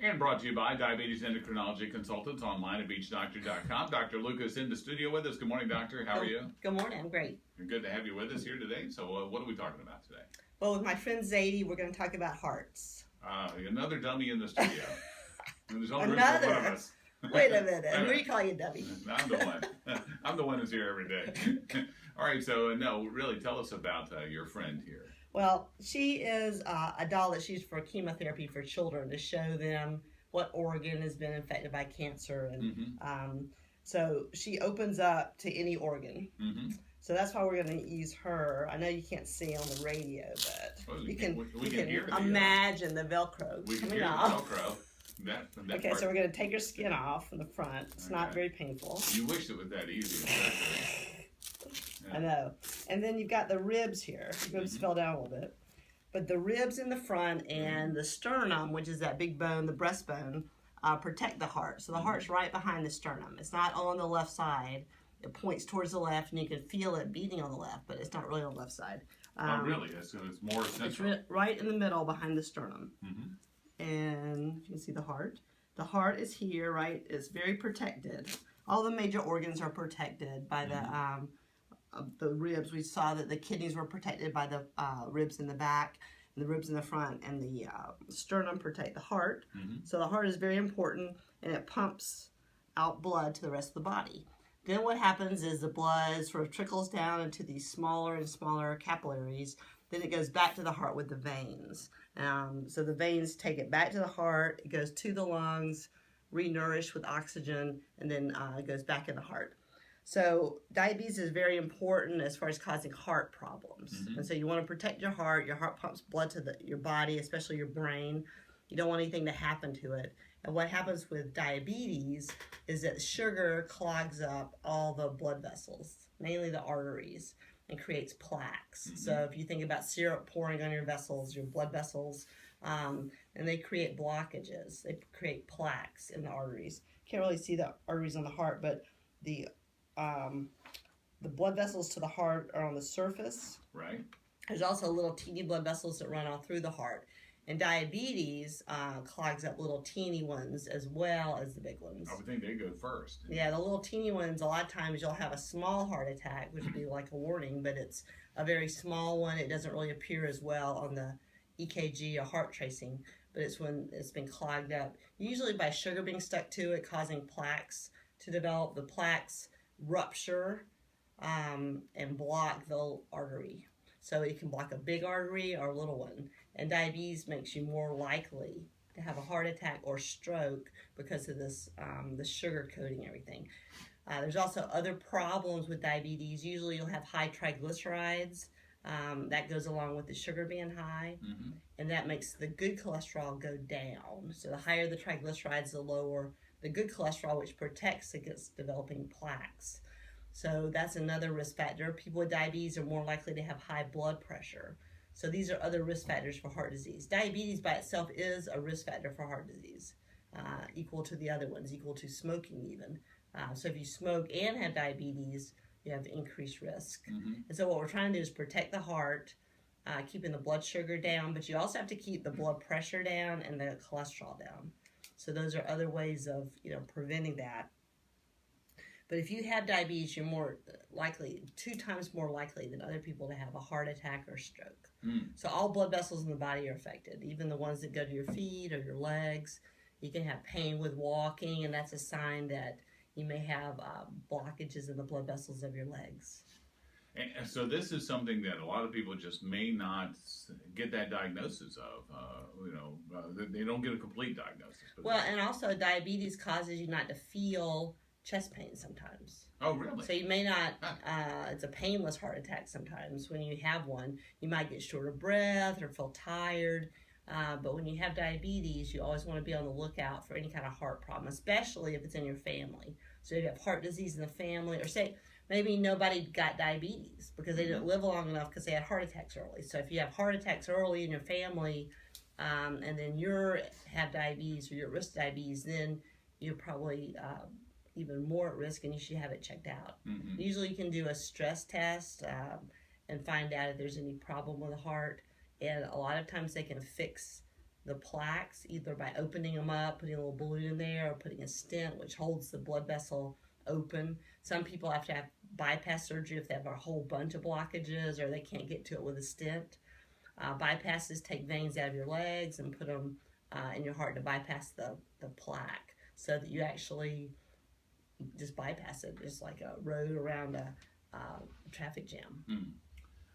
And brought to you by Diabetes Endocrinology Consultants online at beachdoctor.com. Dr. Lucas in the studio with us. Good morning, doctor. How are you? Good morning. I'm great. Good to have you with us here today. So what are we talking about today? Well, with my friend Zadie, we're going to talk about hearts. Another dummy in the studio. There's only room for Another? one of us. Wait a minute. Who do you call you, dummy? I'm the one. I'm the one who's here every day. All right, so no, really tell us about your friend here. Well, she is a doll that's used for chemotherapy for children to show them what organ has been infected by cancer. And so she opens up to any organ. So that's why we're going to use her. I know you can't see on the radio, but you can imagine the Velcro coming off. Okay, so we're going to take her skin off from the front. It's not very painful. You wish it was that easy. I know. And then you've got the ribs here. The ribs fell down a little bit. But the ribs in the front and the sternum, which is that big bone, the breastbone, protect the heart. So the heart's right behind the sternum. It's not on the left side. It points towards the left, and you can feel it beating on the left, but it's not really on the left side. Oh, really? So it's more central. It's right in the middle behind the sternum. And you can see the heart. The heart is here, right? It's very protected. All the major organs are protected by the ribs. We saw that the kidneys were protected by the ribs in the back, and the ribs in the front, and the sternum protect the heart. So the heart is very important, and it pumps out blood to the rest of the body. Then what happens is the blood sort of trickles down into these smaller and smaller capillaries. Then it goes back to the heart with the veins. So the veins take it back to the heart. It goes to the lungs, re-nourished with oxygen, and then it goes back in the heart. So diabetes is very important as far as causing heart problems. And so you want to protect your heart. Your heart pumps blood to your body, especially your brain. You don't want anything to happen to it. And what happens with diabetes is that sugar clogs up all the blood vessels, mainly the arteries, and creates plaques. So if you think about syrup pouring on your vessels, your blood vessels, and they create blockages. They create plaques in the arteries. Can't really see the arteries on the heart, but the blood vessels to the heart are on the surface. Right. There's also little teeny blood vessels that run all through the heart. And diabetes clogs up little teeny ones as well as the big ones. I would think they go first. Yeah, the little teeny ones, a lot of times you'll have a small heart attack, which would be like a warning, but it's a very small one. It doesn't really appear as well on the EKG or heart tracing, but it's when it's been clogged up, usually by sugar being stuck to it, causing plaques to develop. The plaques rupture and block the artery. So it can block a big artery or a little one. And diabetes makes you more likely to have a heart attack or stroke because of this, the sugar coating everything. There's also other problems with diabetes. Usually you'll have high triglycerides. That goes along with the sugar being high. And that makes the good cholesterol go down. So the higher the triglycerides, the lower the good cholesterol, which protects against developing plaques. So that's another risk factor. People with diabetes are more likely to have high blood pressure. So these are other risk factors for heart disease. Diabetes by itself is a risk factor for heart disease, equal to the other ones, equal to smoking even. So if you smoke and have diabetes, you have increased risk. And so what we're trying to do is protect the heart, keeping the blood sugar down, but you also have to keep the blood pressure down and the cholesterol down. So those are other ways of preventing that. But if you have diabetes, you're more likely, 2 times more likely than other people to have a heart attack or stroke. So all blood vessels in the body are affected, even the ones that go to your feet or your legs. You can have pain with walking, and that's a sign that you may have blockages in the blood vessels of your legs. And so this is something that a lot of people just may not get that diagnosis of. They don't get a complete diagnosis. Well, and also diabetes causes you not to feel chest pain sometimes. Oh, really? So you may not, it's a painless heart attack sometimes. When you have one, you might get short of breath or feel tired. But when you have diabetes, you always want to be on the lookout for any kind of heart problem, especially if it's in your family. So if you have heart disease in the family, or say maybe nobody got diabetes because they didn't live long enough because they had heart attacks early. So if you have heart attacks early in your family, and then you have diabetes or you're at risk of diabetes, then you're probably even more at risk, and you should have it checked out. Usually you can do a stress test and find out if there's any problem with the heart, and a lot of times they can fix the plaques, either by opening them up, putting a little balloon in there, or putting a stent, which holds the blood vessel open. Some people have to have bypass surgery if they have a whole bunch of blockages or they can't get to it with a stent. Bypasses take veins out of your legs and put them in your heart to bypass the plaque, so that you actually just bypass it, just like a road around a traffic jam.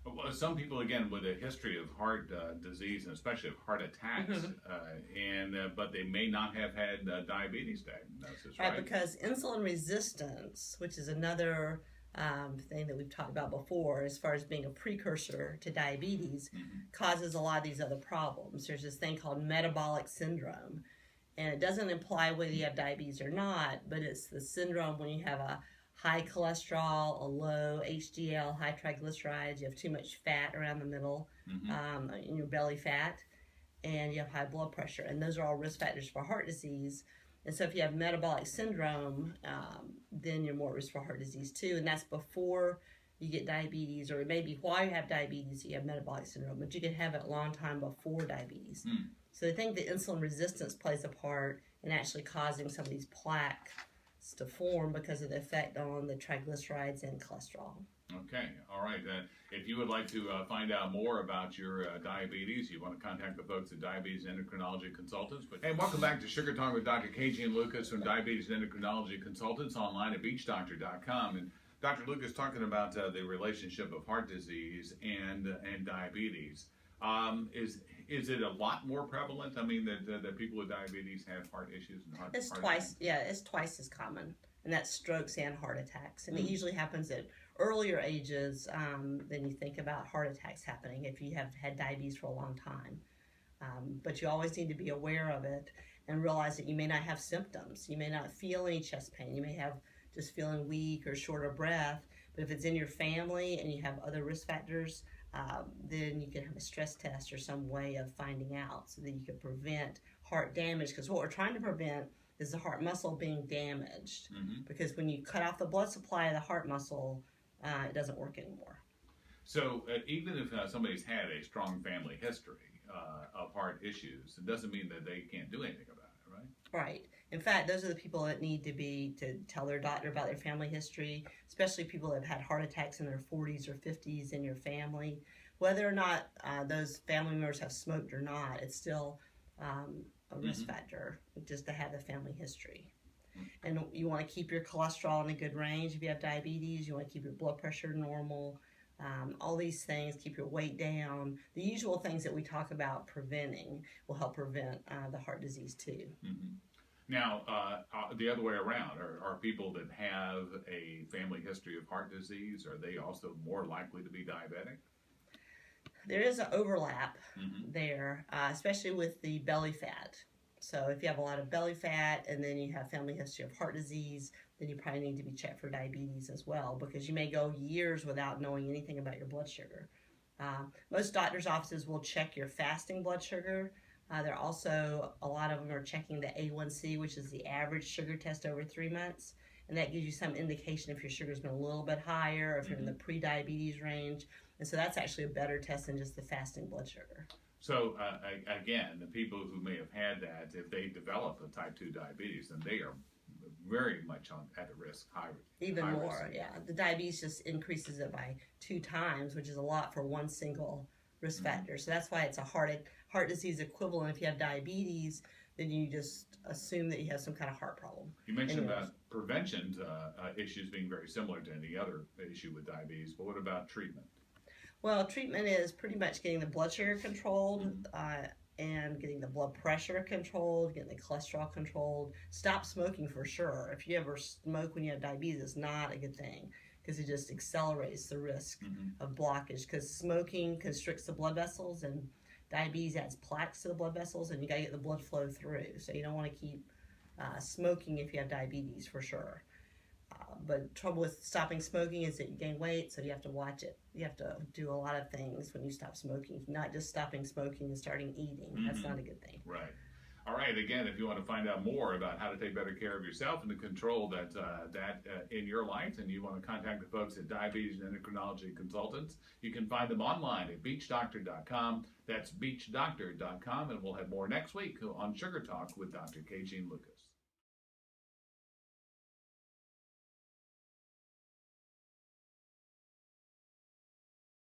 Well, some people, again, with a history of heart disease and especially of heart attacks, but they may not have had diabetes diagnosis, right? Because insulin resistance, which is another thing that we've talked about before, as far as being a precursor to diabetes, causes a lot of these other problems. There's this thing called metabolic syndrome, and it doesn't imply whether you have diabetes or not, but it's the syndrome when you have a high cholesterol, a low HDL, high triglycerides, you have too much fat around the middle, in your belly fat, and you have high blood pressure. And those are all risk factors for heart disease. And so if you have metabolic syndrome, then you're more at risk for heart disease too. And that's before you get diabetes, or it may be while you have diabetes you have metabolic syndrome, but you can have it a long time before diabetes. So I think that insulin resistance plays a part in actually causing some of these plaques to form because of the effect on the triglycerides and cholesterol. Okay, all right. If you would like to find out more about your diabetes, you want to contact the folks at Diabetes Endocrinology Consultants. Hey, welcome back to Sugar Talk with Dr. KG and Lucas from Diabetes Endocrinology Consultants, online at beachdoctor.com. And Dr. Lucas talking about the relationship of heart disease and diabetes. Is it a lot more prevalent? I mean, that people with diabetes have heart issues and heart. It's heart twice. attacks? Yeah, it's twice as common, and that's strokes and heart attacks. And it usually happens at earlier ages than you think about heart attacks happening if you have had diabetes for a long time. But you always need to be aware of it and realize that you may not have symptoms. You may not feel any chest pain. You may have just feeling weak or short of breath. But if it's in your family and you have other risk factors, then you can have a stress test or some way of finding out so that you can prevent heart damage. Because what we're trying to prevent is the heart muscle being damaged. Because when you cut off the blood supply of the heart muscle, it doesn't work anymore. So even if somebody's had a strong family history of heart issues, it doesn't mean that they can't do anything about it, right? Right. In fact, those are the people that need to tell their doctor about their family history, especially people that have had heart attacks in their 40s or 50s in your family. Whether or not those family members have smoked or not, it's still a risk factor just to have the family history. And you want to keep your cholesterol in a good range if you have diabetes. You want to keep your blood pressure normal. All these things, keep your weight down. The usual things that we talk about preventing will help prevent the heart disease too. Now, the other way around, are people that have a family history of heart disease, are they also more likely to be diabetic? There is an overlap there, especially with the belly fat. So if you have a lot of belly fat and then you have family history of heart disease, then you probably need to be checked for diabetes as well, because you may go years without knowing anything about your blood sugar. Most doctors' offices will check your fasting blood sugar. There are also, a lot of them are checking the A1C, which is the average sugar test over 3 months. And that gives you some indication if your sugar's been a little bit higher, or if you're in the pre-diabetes range. And so that's actually a better test than just the fasting blood sugar. So again, the people who may have had that, if they develop a type 2 diabetes, then they are very much at a risk, Even high more, risk. yeah. The diabetes just increases it by 2 times, which is a lot for one single risk factor. So that's why it's a heart disease equivalent. If you have diabetes, then you just assume that you have some kind of heart problem. You mentioned about prevention issues being very similar to any other issue with diabetes, but what about treatment? Well, treatment is pretty much getting the blood sugar controlled and getting the blood pressure controlled, getting the cholesterol controlled. Stop smoking for sure. If you ever smoke when you have diabetes, it's not a good thing, because it just accelerates the risk of blockage, because smoking constricts the blood vessels, and diabetes adds plaques to the blood vessels, and you got to get the blood flow through. So you don't want to keep smoking if you have diabetes, for sure. But trouble with stopping smoking is that you gain weight, so you have to watch it. You have to do a lot of things when you stop smoking, not just stopping smoking and starting eating. That's not a good thing. Right. All right, again, if you want to find out more about how to take better care of yourself and to control that in your life, and you want to contact the folks at Diabetes and Endocrinology Consultants, you can find them online at beachdoctor.com. That's beachdoctor.com, and we'll have more next week on Sugar Talk with Dr. K. Gene Lucas.